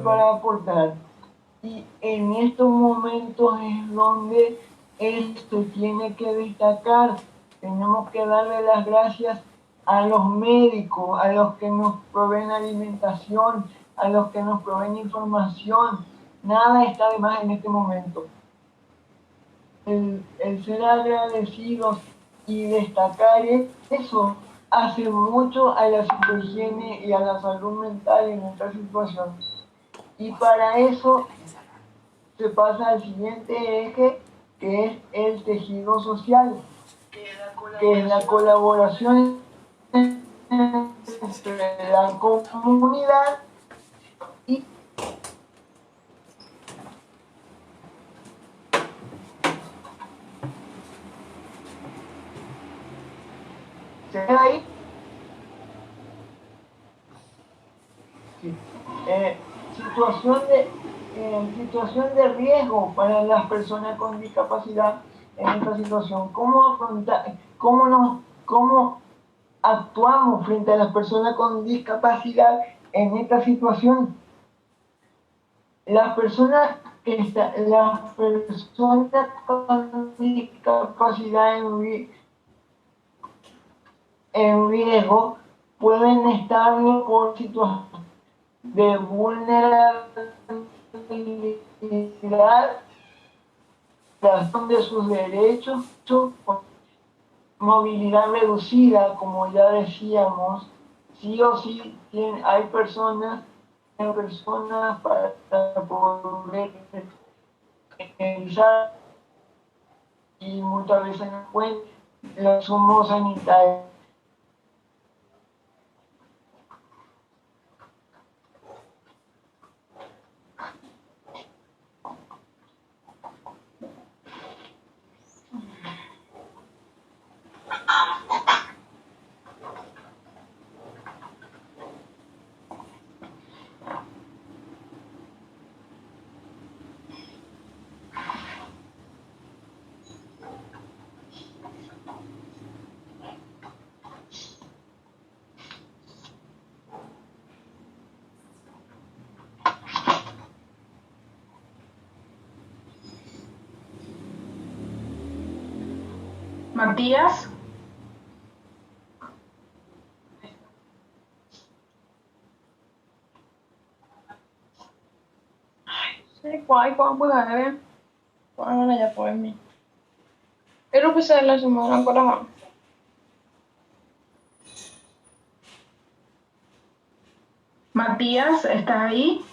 para aportar. Y en estos momentos es donde esto tiene que destacar. Tenemos que darle las gracias a los médicos, a los que nos proveen alimentación, a los que nos proveen información. Nada está de más en este momento. El ser agradecidos y destacar eso hace mucho a la psicohigiene y a la salud mental en esta situación. Y para eso se pasa al siguiente eje, que es el tejido social, que es la colaboración entre la comunidad y ahí sí. Situación de riesgo para las personas con discapacidad en esta situación. ¿Cómo afrontar, cómo actuamos frente a las personas con discapacidad en esta situación? Las personas con discapacidad en riesgo pueden estar por situaciones de vulnerabilidad de sus derechos, movilidad reducida, como ya decíamos, sí o sí hay personas para poder realizar y muchas veces no pueden los humos sanitarios. Matías. Quay qua bữa em qua là nhà của em. Pero pues la semana para. Matías, ¿estás ahí?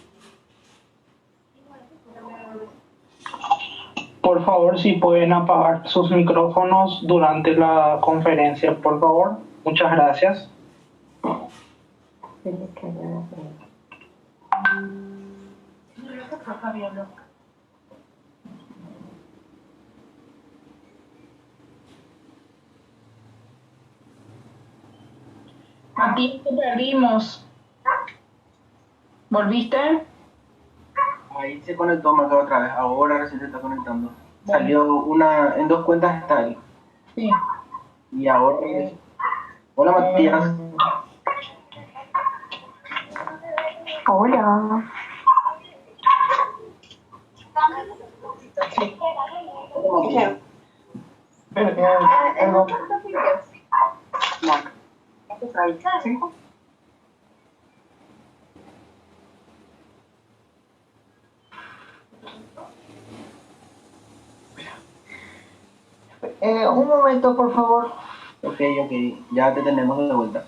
Por favor, si pueden apagar sus micrófonos durante la conferencia, por favor. Muchas gracias. Matías, te perdimos. ¿Volviste? Ahí se conectó, marcó otra vez. Ahora recién se está conectando. Bueno. Salió en 2 cuentas está ahí. Sí. Y ahora. Hola Matías. Hola. Sí. Un momento, por favor. Ok, ya te tenemos de vuelta.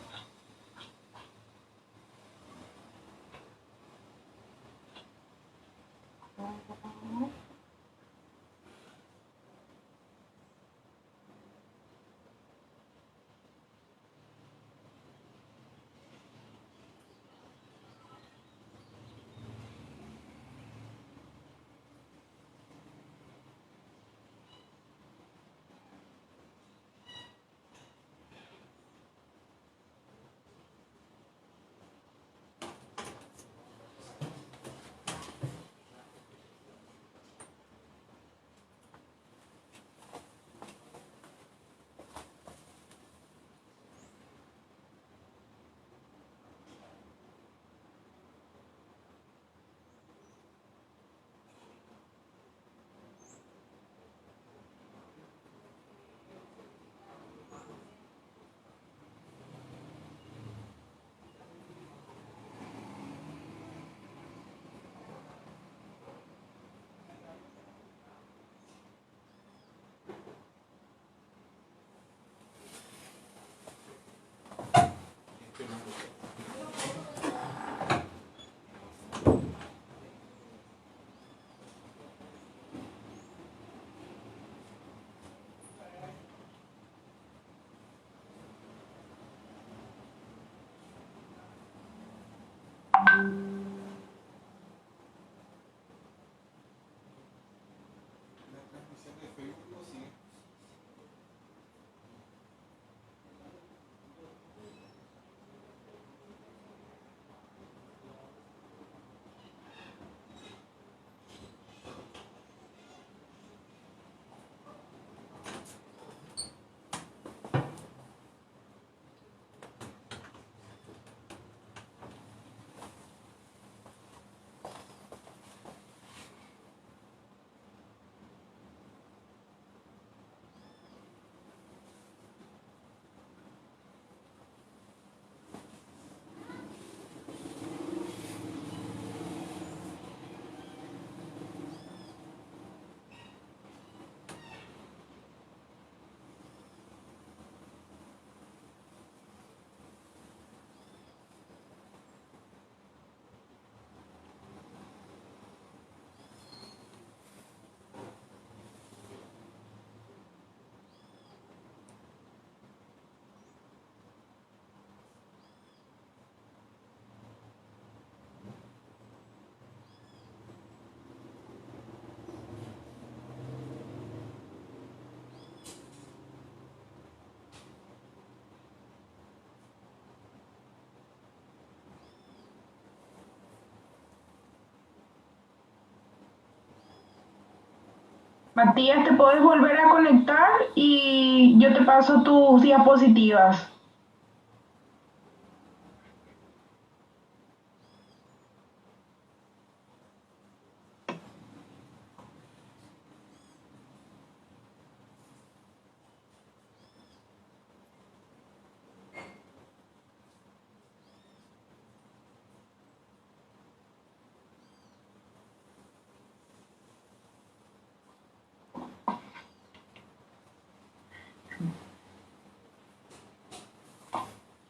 Matías, te puedes volver a conectar y yo te paso tus diapositivas.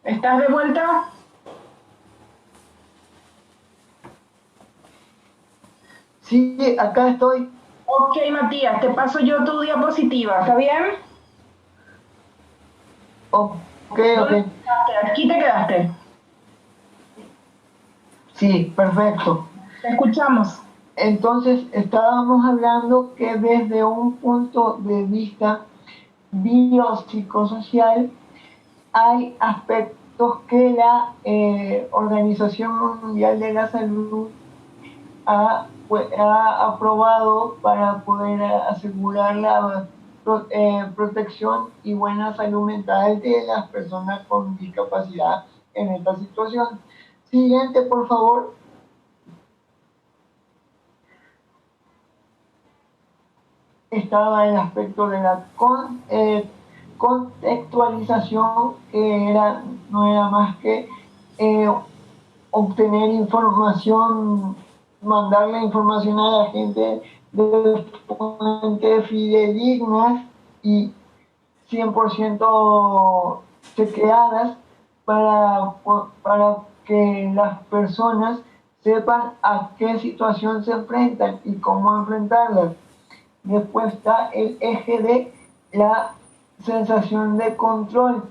¿Estás de vuelta? Sí, acá estoy. Ok, Matías, te paso yo tu diapositiva, ¿está bien? Ok, ¿Dónde ok. te quedaste? Aquí te quedaste. Sí, perfecto. Te escuchamos. Entonces, estábamos hablando que desde un punto de vista biopsicosocial hay aspectos que la Organización Mundial de la Salud ha aprobado para poder asegurar la protección y buena salud mental de las personas con discapacidad en esta situación. Siguiente, por favor. Estaba el aspecto de la contextualización, que no era más que obtener información, mandarle información a la gente de fuentes fidedignas y 100% chequeadas para que las personas sepan a qué situación se enfrentan y cómo enfrentarlas. Después está el eje de la sensación de control,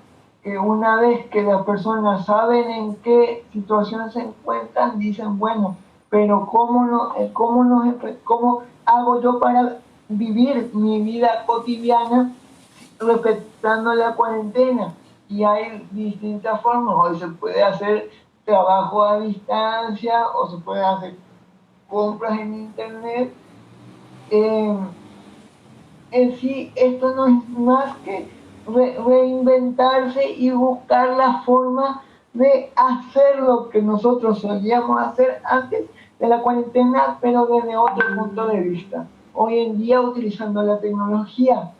que una vez que las personas saben en qué situación se encuentran, dicen, bueno, pero ¿cómo hago yo para vivir mi vida cotidiana respetando la cuarentena? Y hay distintas formas. Hoy se puede hacer trabajo a distancia o se puede hacer compras en internet. En sí, esto no es más que reinventarse y buscar la forma de hacer lo que nosotros solíamos hacer antes de la cuarentena, pero desde otro punto de vista. Hoy en día, utilizando la tecnología,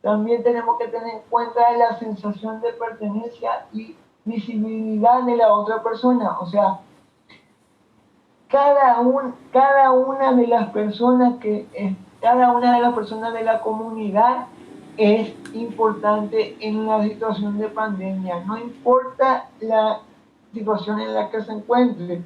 también tenemos que tener en cuenta la sensación de pertenencia y visibilidad de la otra persona. O sea, cada una de las personas cada una de las personas de la comunidad es importante en la situación de pandemia, no importa la situación en la que se encuentre,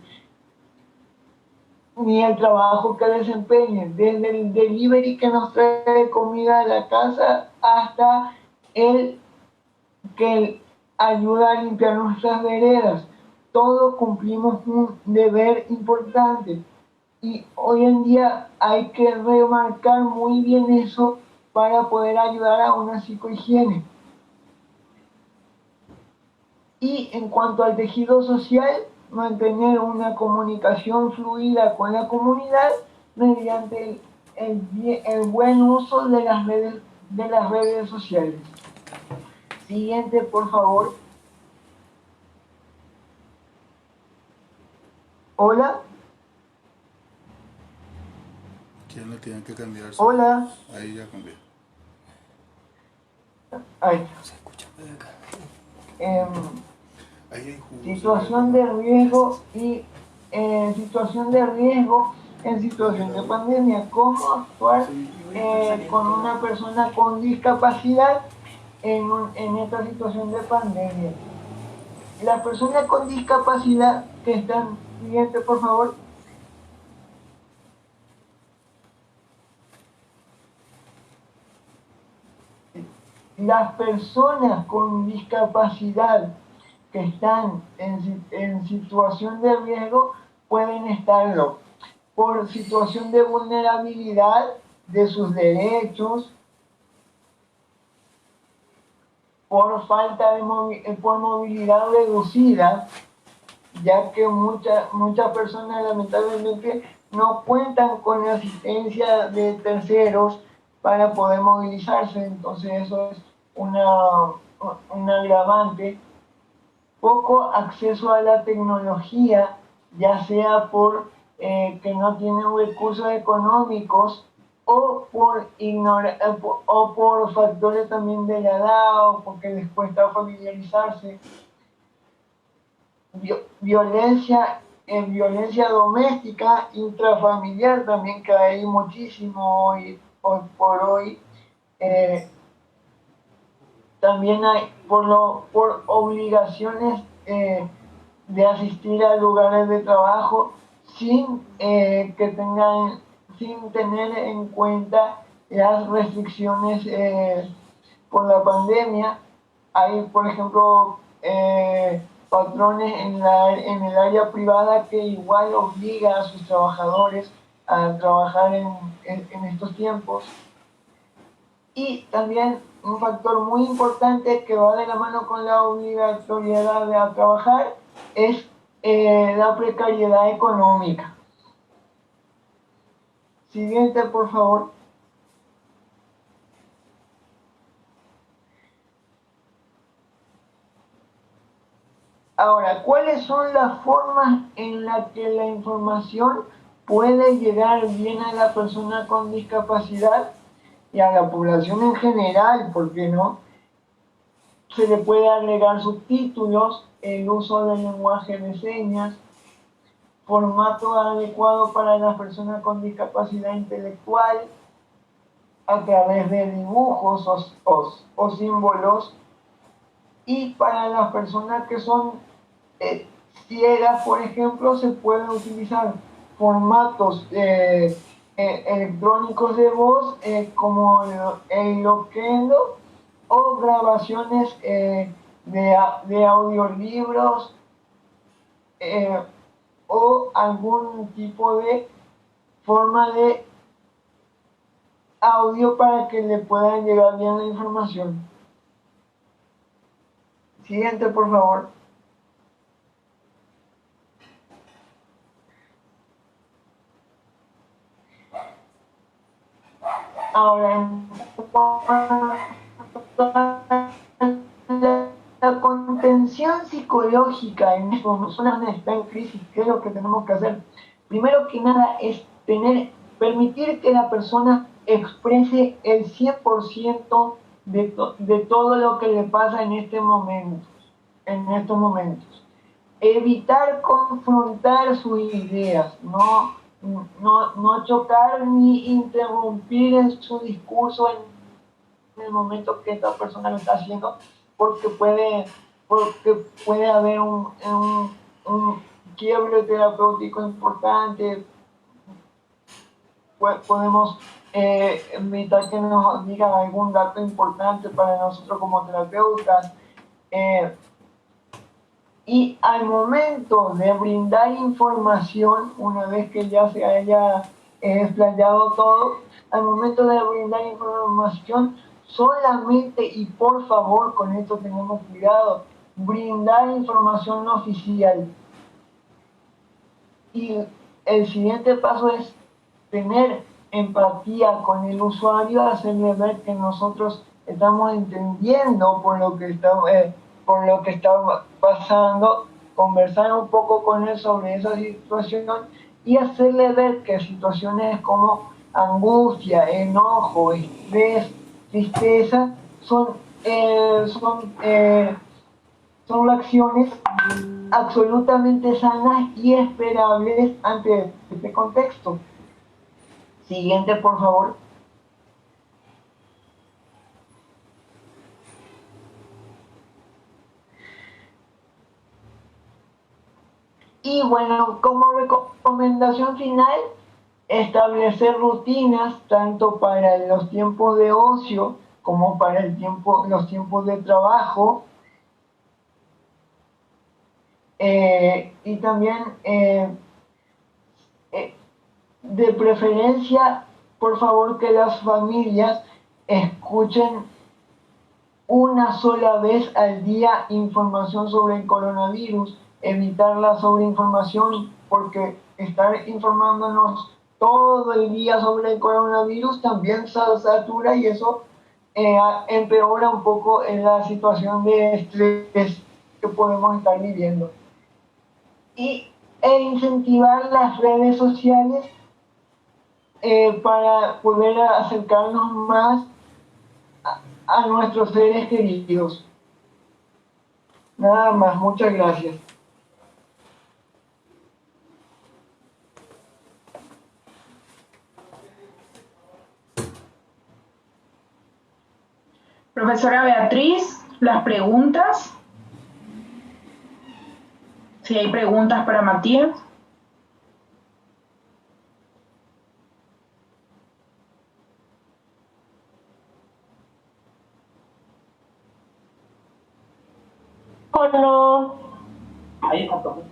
ni el trabajo que desempeñen, desde el delivery que nos trae comida a la casa hasta el que ayuda a limpiar nuestras veredas. todos cumplimos un deber importante y hoy en día hay que remarcar muy bien eso para poder ayudar a una psicohigiene. Y en cuanto al tejido social, mantener una comunicación fluida con la comunidad mediante el buen uso de las redes sociales. Siguiente, por favor. Hola. ¿Quién le tiene que cambiar? Hola. Ahí ya cambié. Ahí. Ahí hay jugo, Situación de riesgo y situación de riesgo en situación de pandemia. ¿Cómo actuar con una persona con discapacidad en esta situación de pandemia? Las personas con discapacidad que están, siguiente por favor. Las personas con discapacidad que están en situación de riesgo pueden estarlo por situación de vulnerabilidad de sus derechos, por falta de por movilidad reducida, ya que muchas personas lamentablemente no cuentan con la asistencia de terceros para poder movilizarse, entonces eso es un agravante. Poco acceso a la tecnología, ya sea por que no tienen recursos económicos o por factores también de la edad o porque les cuesta familiarizarse. Violencia doméstica, intrafamiliar también, que hay muchísimo hoy por hoy. También hay por obligaciones de asistir a lugares de trabajo sin tener en cuenta las restricciones por la pandemia. Hay, por ejemplo, patrones en el área privada que igual obliga a sus trabajadores a trabajar en estos tiempos. Y también un factor muy importante que va de la mano con la obligatoriedad de trabajar es la precariedad económica. Siguiente, por favor. Ahora, ¿cuáles son las formas en las que la información puede llegar bien a la persona con discapacidad y a la población en general? ¿Por qué no? Se le puede agregar subtítulos, el uso del lenguaje de señas, formato adecuado para las personas con discapacidad intelectual, a través de dibujos o símbolos, y para las personas que son ciegas, por ejemplo, se pueden utilizar formatos electrónicos de voz como el Loquendo o grabaciones de audiolibros o algún tipo de forma de audio para que le puedan llegar bien la información. Siguiente, por favor. Ahora, la contención psicológica en una persona que está en crisis, ¿qué es lo que tenemos que hacer? Primero que nada es permitir que la persona exprese el 100% de todo lo que le pasa en estos momentos. Evitar confrontar sus ideas, no chocar ni interrumpir en su discurso en el momento que esta persona lo está haciendo, porque puede haber un quiebre terapéutico importante. Podemos evitar que nos digan algún dato importante para nosotros como terapeutas. Y al momento de brindar información, una vez que ya se haya explayado todo, al momento de brindar información, solamente y por favor, con esto tenemos cuidado, brindar información no oficial. Y el siguiente paso es tener empatía con el usuario, hacerle ver que nosotros estamos entendiendo por lo que está pasando, conversar un poco con él sobre esa situación y hacerle ver que situaciones como angustia, enojo, estrés, tristeza son reacciones absolutamente sanas y esperables ante este contexto. Siguiente, por favor. Y bueno, como recomendación final, establecer rutinas tanto para los tiempos de ocio como para los tiempos de trabajo. Y también de preferencia, por favor, que las familias escuchen una sola vez al día información sobre el coronavirus, evitar la sobreinformación, porque estar informándonos todo el día sobre el coronavirus también satura y eso empeora un poco en la situación de estrés que podemos estar viviendo. E incentivar las redes sociales para poder acercarnos más a nuestros seres queridos. Nada más, muchas gracias. Profesora Beatriz, las preguntas. Si hay preguntas para Matías. No. Ahí está, profe.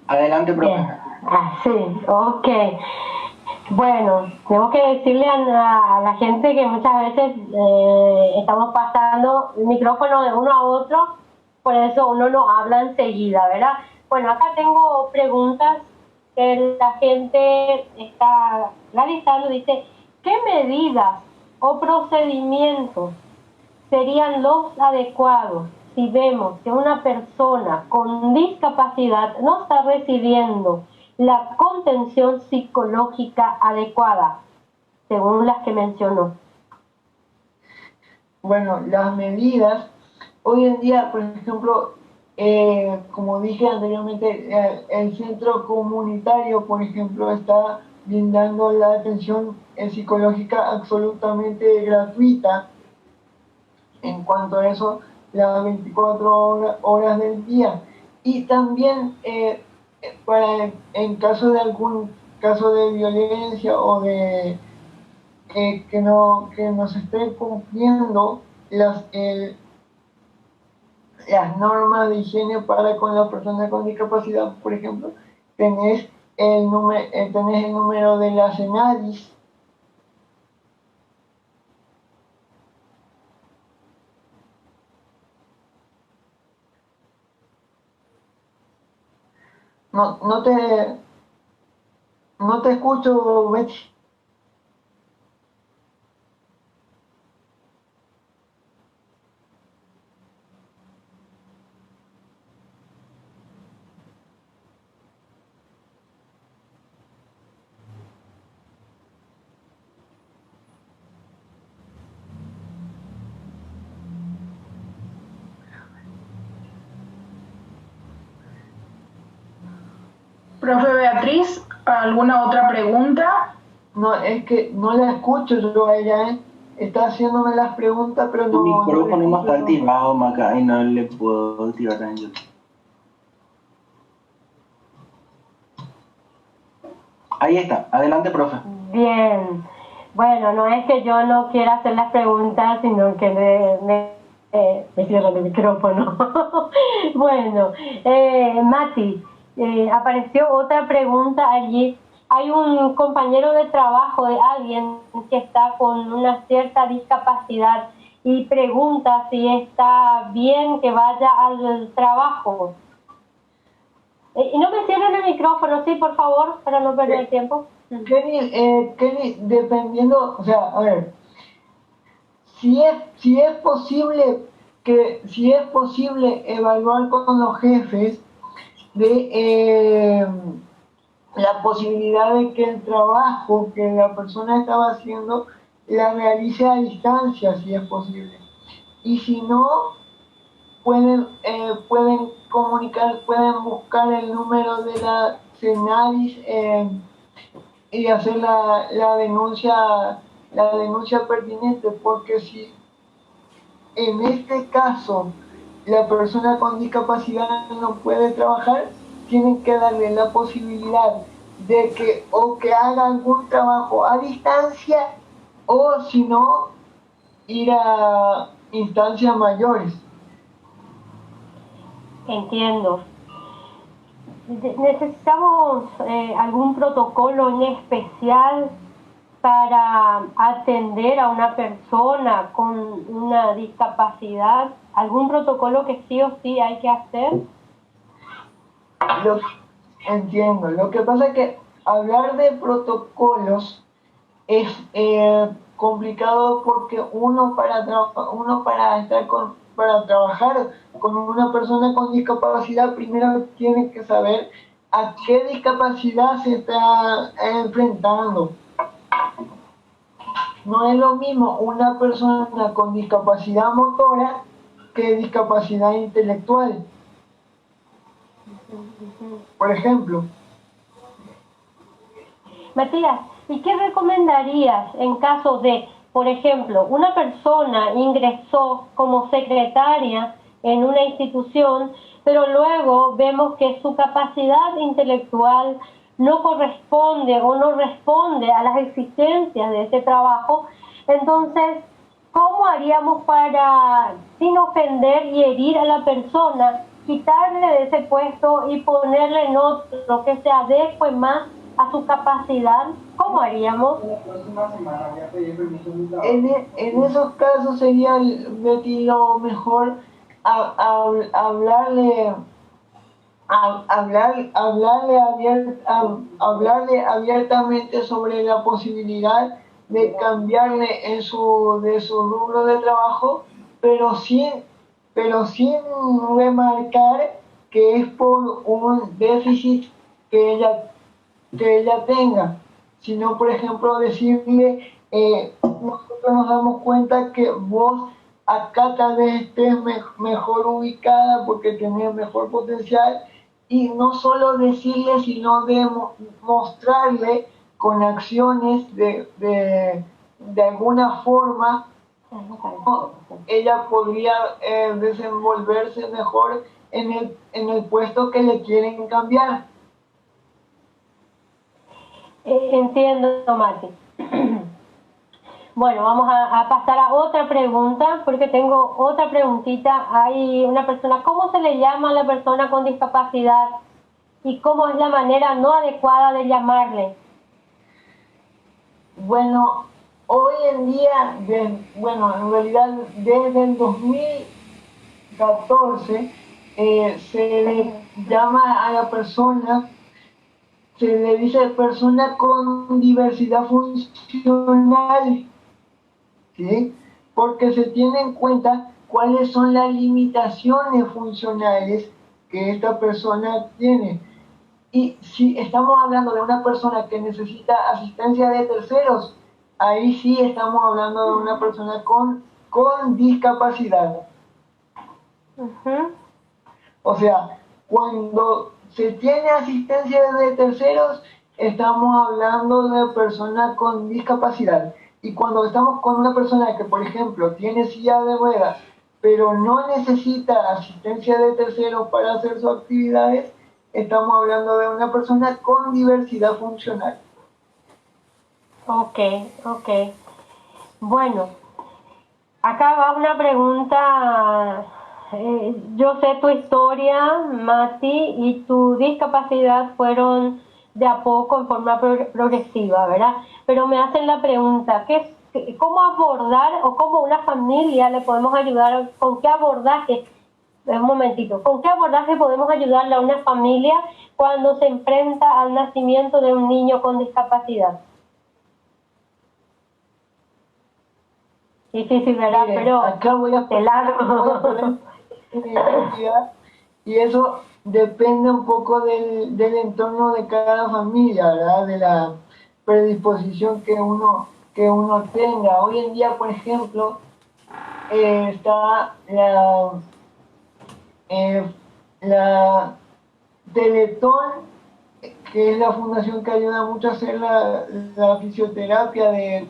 Adelante, profe. Bien. Sí, ok. Bueno, tengo que decirle a la gente que muchas veces estamos pasando el micrófono de uno a otro, por eso uno no habla enseguida, ¿verdad? Bueno, acá tengo preguntas que la gente está realizando. Dice, ¿qué medidas o procedimientos serían los adecuados si vemos que una persona con discapacidad no está recibiendo la contención psicológica adecuada, según las que mencionó? Bueno, las medidas, hoy en día, por ejemplo, como dije anteriormente, el centro comunitario, por ejemplo, está brindando la atención psicológica absolutamente gratuita. En cuanto a eso, las 24 horas del día. Y también en caso de algún caso de violencia o de que no se estén cumpliendo las normas de higiene para con las personas con discapacidad, por ejemplo, tenés el número de la CENADIS. No te escucho, Betty. Profe Beatriz, ¿alguna otra pregunta? No, es que no la escucho yo a ella, está haciéndome las preguntas, pero Tu no. micrófono no está activado, Maca, y no le puedo activar en YouTube. Ahí está, adelante, profe. Bien. Bueno, no es que yo no quiera hacer las preguntas, sino que me me cierran el micrófono. Bueno, Mati, apareció otra pregunta allí. Hay un compañero de trabajo de alguien que está con una cierta discapacidad y pregunta si está bien que vaya al trabajo. Y no me cierren el micrófono, sí, por favor, para no perder el tiempo. Kenny, dependiendo, o sea, a ver, si es posible evaluar con los jefes de la posibilidad de que el trabajo que la persona estaba haciendo la realice a distancia, si es posible. Y si no, pueden buscar el número de la CENADIS y hacer la denuncia pertinente, porque si en este caso la persona con discapacidad no puede trabajar, tienen que darle la posibilidad de que haga algún trabajo a distancia, o si no, ir a instancias mayores. Entiendo. ¿Necesitamos algún protocolo en especial para atender a una persona con una discapacidad? ¿Algún protocolo que sí o sí hay que hacer? Entiendo. Lo que pasa es que hablar de protocolos es complicado, porque para trabajar con una persona con discapacidad, primero tiene que saber a qué discapacidad se está enfrentando. No es lo mismo una persona con discapacidad motora que discapacidad intelectual. Por ejemplo. Matías, ¿y qué recomendarías en caso de, por ejemplo, una persona ingresó como secretaria en una institución, pero luego vemos que su capacidad intelectual no corresponde o no responde a las exigencias de ese trabajo? Entonces, ¿cómo haríamos para, sin ofender y herir a la persona, quitarle de ese puesto y ponerle en otro que se adecue más a su capacidad? ¿Cómo haríamos? En esos casos sería, Betty, lo mejor hablarle abiertamente sobre la posibilidad de cambiarle de su rubro de trabajo, pero sin remarcar que es por un déficit que ella tenga, sino, por ejemplo, decirle, nosotros nos damos cuenta que vos acá tal vez estés mejor ubicada porque tenés mejor potencial, y no solo decirle, sino de mostrarle con acciones de alguna forma cómo ella podría desenvolverse mejor en el puesto que le quieren cambiar. Entiendo, Mati. Bueno, vamos a pasar a otra pregunta, porque tengo otra preguntita. Hay una persona, ¿cómo se le llama a la persona con discapacidad y cómo es la manera no adecuada de llamarle? Bueno, hoy en día, en realidad desde el 2014, se le llama a la persona, se le dice persona con diversidad funcional, ¿sí? Porque se tiene en cuenta cuáles son las limitaciones funcionales que esta persona tiene. Y si estamos hablando de una persona que necesita asistencia de terceros, ahí sí estamos hablando de una persona con discapacidad. O sea, cuando se tiene asistencia de terceros, estamos hablando de personas con discapacidad. Y cuando estamos con una persona que, por ejemplo, tiene silla de ruedas, pero no necesita asistencia de terceros para hacer sus actividades, estamos hablando de una persona con diversidad funcional. Ok. Bueno, Acá va una pregunta. Yo sé tu historia, Mati, y tu discapacidad fueron de a poco en forma progresiva, ¿verdad? Pero me hacen la pregunta, ¿cómo abordar o cómo una familia le podemos ayudar? ¿Con qué abordaje? Un momentito. ¿Con qué abordaje podemos ayudarle a una familia cuando se enfrenta al nacimiento de un niño con discapacidad? Difícil, ¿verdad? Miren, Pero acá voy a te largo. y eso depende un poco del entorno de cada familia, ¿verdad? De la predisposición que uno tenga. Hoy en día, por ejemplo, está la Teletón, que es la fundación que ayuda mucho a hacer la fisioterapia de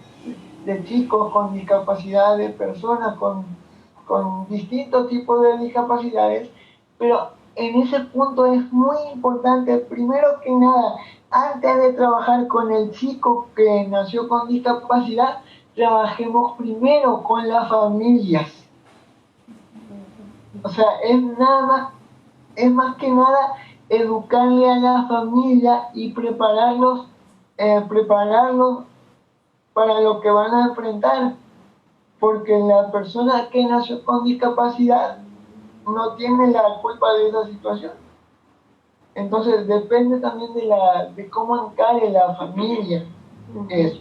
chicos con discapacidad, de personas con distintos tipos de discapacidades, pero en ese punto es muy importante, primero que nada, antes de trabajar con el chico que nació con discapacidad, trabajemos primero con las familias. O sea, es más que nada educarle a la familia y prepararlos para lo que van a enfrentar, porque la persona que nació con discapacidad no tiene la culpa de esa situación. Entonces depende también de cómo encare la familia eso.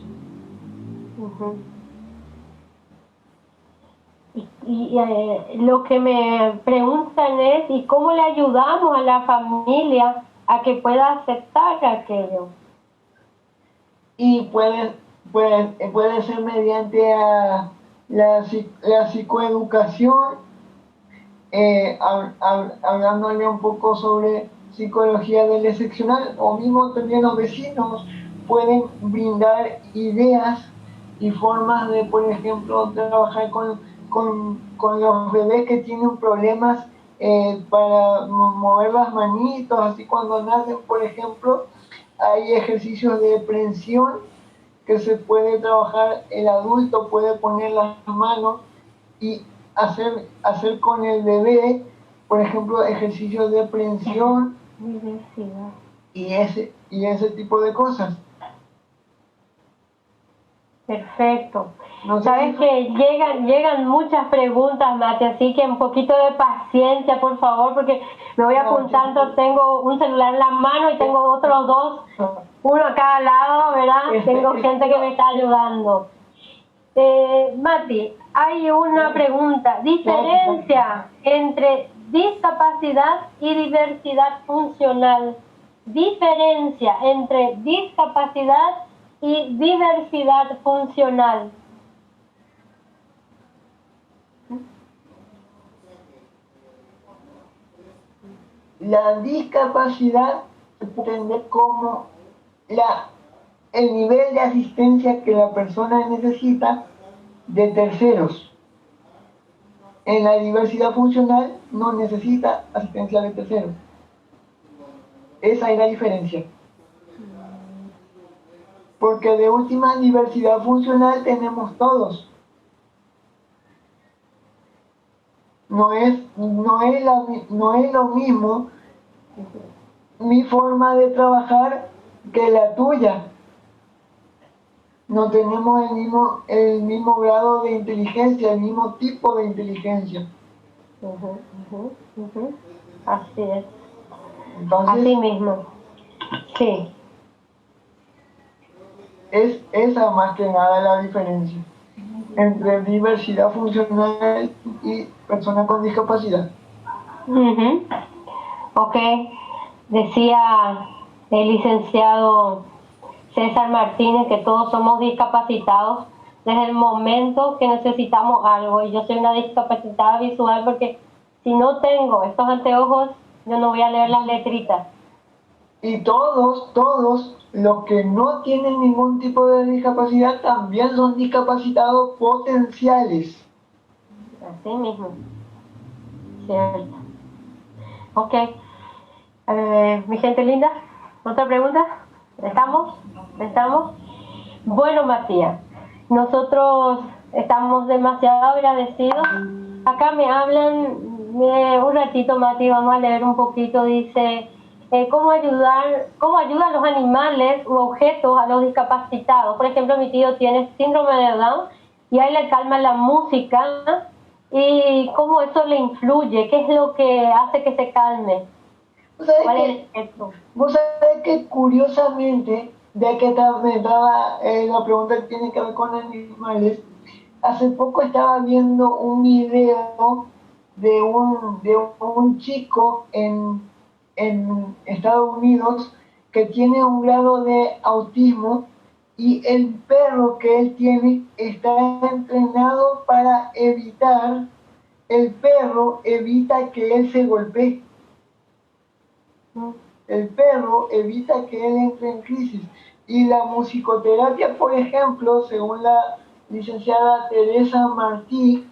Y lo que me preguntan es, ¿y cómo le ayudamos a la familia a que pueda aceptar aquello? Y puede ser mediante la psicoeducación, hablándole un poco sobre psicología del excepcional, o mismo también los vecinos pueden brindar ideas y formas de, por ejemplo, trabajar con los bebés que tienen problemas para mover las manitos, así cuando nacen, por ejemplo, hay ejercicios de prensión que se puede trabajar, el adulto puede poner las manos y hacer con el bebé, por ejemplo, ejercicios de prensión y ese tipo de cosas. Perfecto. No sé Sabes que llegan muchas preguntas, Mati, así que un poquito de paciencia, por favor, porque me voy apuntando. Tengo un celular en la mano y tengo otros dos, uno a cada lado, ¿verdad? Tengo gente que me está ayudando. Mati, hay una pregunta. Diferencia entre discapacidad y diversidad funcional. Diferencia entre discapacidad y diversidad funcional. La discapacidad se puede entender como el nivel de asistencia que la persona necesita de terceros. En la diversidad funcional no necesita asistencia de terceros. Esa es la diferencia. Porque de última diversidad funcional tenemos todos. No es lo mismo mi forma de trabajar que la tuya. No tenemos el mismo grado de inteligencia, el mismo tipo de inteligencia. Así es. Entonces, así mismo. Sí. Es esa más que nada la diferencia entre diversidad funcional y persona con discapacidad. Ok. Decía el licenciado César Martínez que todos somos discapacitados desde el momento que necesitamos algo, y yo soy una discapacitada visual porque si no tengo estos anteojos yo no voy a leer las letritas. Y todos los que no tienen ningún tipo de discapacidad también son discapacitados potenciales. Así mismo. Cierto. Ok. Mi gente linda, ¿otra pregunta? ¿Estamos? Bueno, Matías, nosotros estamos demasiado agradecidos. Acá me hablan, un ratito Mati, vamos a leer un poquito, dice, cómo ayudan los animales u objetos a los discapacitados. Por ejemplo, mi tío tiene síndrome de Down y a él le calma la música y cómo eso le influye, qué es lo que hace que se calme. ¿Cuál es el efecto? Vos sabés que curiosamente, ya que me daba la pregunta que tiene que ver con animales, hace poco estaba viendo un video de un chico en Estados Unidos que tiene un grado de autismo y el perro que él tiene está entrenado para evitar, el perro evita que él se golpee. El perro evita que él entre en crisis. Y la musicoterapia, por ejemplo, según la licenciada Teresa Martí,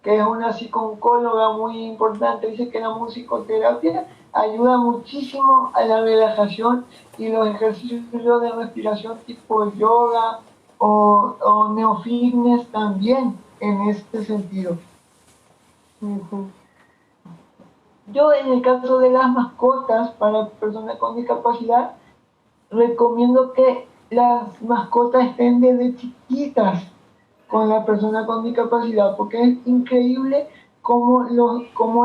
que es una psicooncóloga muy importante, dice que la musicoterapia ayuda muchísimo a la relajación y los ejercicios de respiración tipo yoga o neofitness también en este sentido. Yo en el caso de las mascotas para personas con discapacidad, recomiendo que las mascotas estén desde chiquitas con la persona con discapacidad, porque es increíble cómo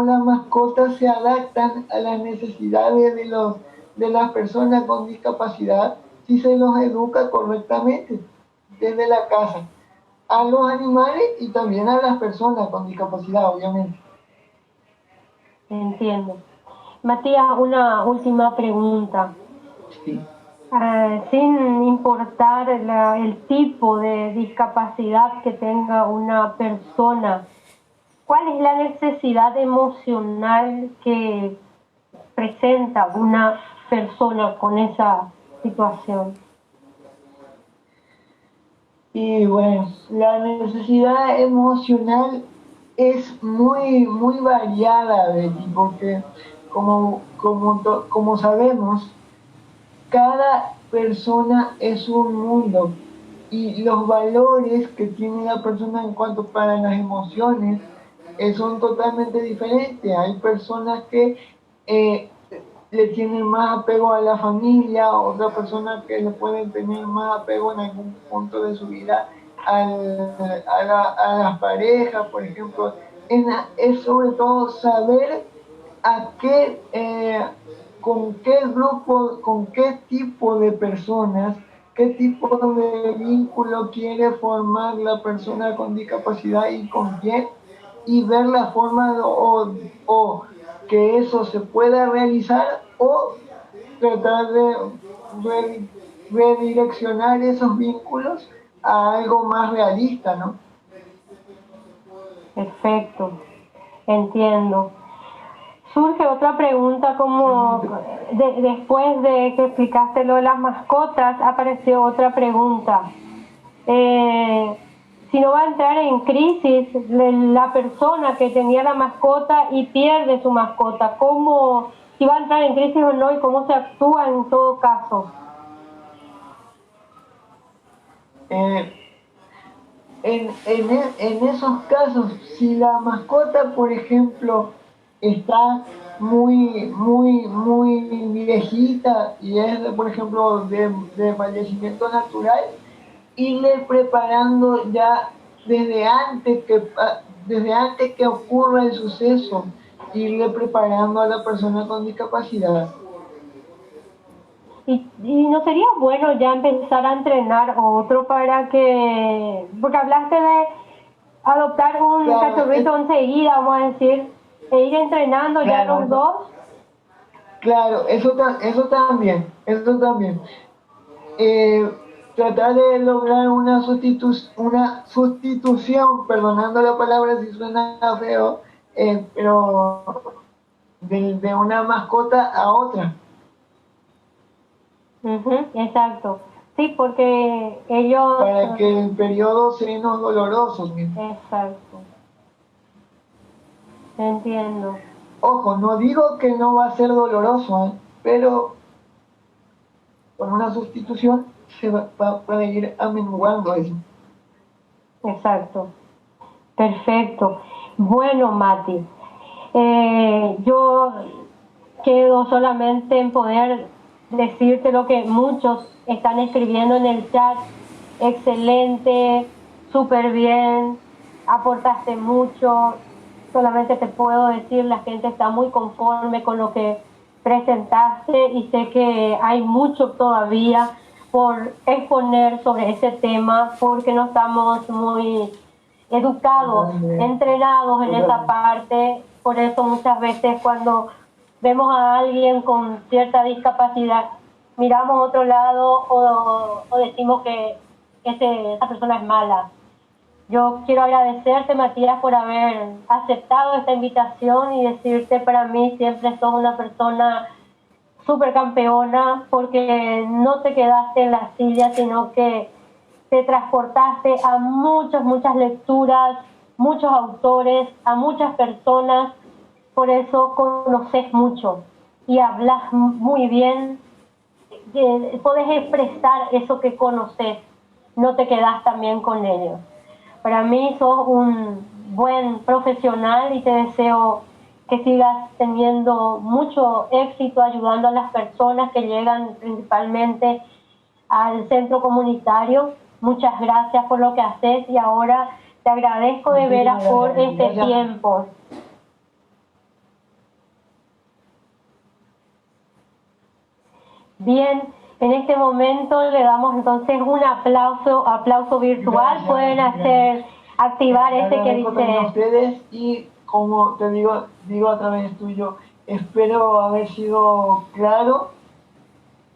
las mascotas se adaptan a las necesidades de las personas con discapacidad si se los educa correctamente desde la casa, a los animales y también a las personas con discapacidad, obviamente. Entiendo. Matías, una última pregunta. Sí. Sin importar el tipo de discapacidad que tenga una persona, ¿cuál es la necesidad emocional que presenta una persona con esa situación? Y bueno, la necesidad emocional es muy variada, Betty, porque como sabemos, cada persona es un mundo y los valores que tiene la persona en cuanto para las emociones son totalmente diferentes. Hay personas que le tienen más apego a la familia, otras personas que le pueden tener más apego en algún punto de su vida a las parejas, por ejemplo. Es sobre todo saber a qué, con qué grupo, con qué tipo de personas, qué tipo de vínculo quiere formar la persona con discapacidad y con quién, y ver la forma o que eso se pueda realizar o tratar de redireccionar esos vínculos a algo más realista, ¿no? Perfecto, entiendo. Surge otra pregunta, como después de que explicaste lo de las mascotas, apareció otra pregunta. Si no va a entrar en crisis la persona que tenía la mascota y pierde su mascota, ¿cómo, si va a entrar en crisis o no, y cómo se actúa en todo caso? En esos casos, si la mascota, por ejemplo, está muy viejita y es, por ejemplo, de fallecimiento natural, irle preparando ya desde antes que ocurra el suceso, irle preparando a la persona con discapacidad. ¿Y no sería bueno ya empezar a entrenar otro para que, porque hablaste de adoptar un cachorrito enseguida, vamos a decir, e ir entrenando ya los dos? Claro, eso también. Tratar de lograr una sustitución, perdonando la palabra si suena feo, pero de una mascota a otra. Exacto. Sí, porque ellos... Para que el periodo sea menos doloroso. Exacto. Entiendo. Ojo, no digo que no va a ser doloroso, pero con una sustitución se puede ir amenguando eso. Exacto. Perfecto. Bueno, Mati, yo quedo solamente en poder decirte lo que muchos están escribiendo en el chat. Excelente, súper bien, aportaste mucho. Solamente te puedo decir, la gente está muy conforme con lo que presentaste y sé que hay mucho todavía por exponer sobre ese tema porque no estamos muy educados, entrenados en esa parte. Por eso muchas veces cuando vemos a alguien con cierta discapacidad, miramos a otro lado o decimos que esa persona es mala. Yo quiero agradecerte, Matías, por haber aceptado esta invitación y decirte, para mí siempre sos una persona súper campeona porque no te quedaste en la silla, sino que te transportaste a muchas lecturas, muchos autores, a muchas personas. Por eso conoces mucho y hablas muy bien, podés expresar eso que conoces, no te quedás también con ello. Para mí sos un buen profesional y te deseo que sigas teniendo mucho éxito ayudando a las personas que llegan principalmente al centro comunitario. Muchas gracias por lo que haces y ahora te agradezco de veras por este tiempo. Bien, en este momento le damos entonces un aplauso virtual. Gracias. Pueden activar ese que dice... ustedes y como te digo a través tuyo, espero haber sido claro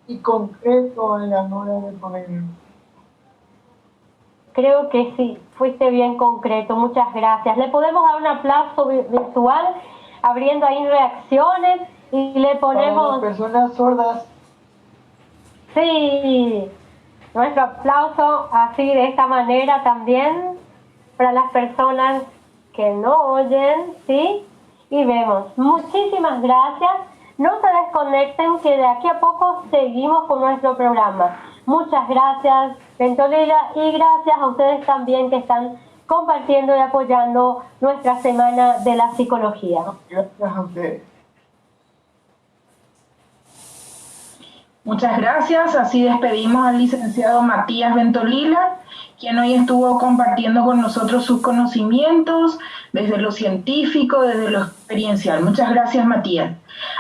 y concreto en la hora de poner. Creo que sí, fuiste bien concreto, muchas gracias. Le podemos dar un aplauso virtual abriendo ahí reacciones y le ponemos... Para las personas sordas. Sí, nuestro aplauso así de esta manera también para las personas que no oyen, ¿sí? Y vemos. Muchísimas gracias. No se desconecten que de aquí a poco seguimos con nuestro programa. Muchas gracias, Ventolila, y gracias a ustedes también que están compartiendo y apoyando nuestra Semana de la Psicología. Gracias a ustedes. Muchas gracias. Así despedimos al licenciado Matías Ventolila, quien hoy estuvo compartiendo con nosotros sus conocimientos desde lo científico, desde lo experiencial. Muchas gracias, Matías.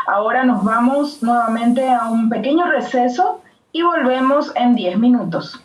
Ahora nos vamos nuevamente a un pequeño receso y volvemos en 10 minutos.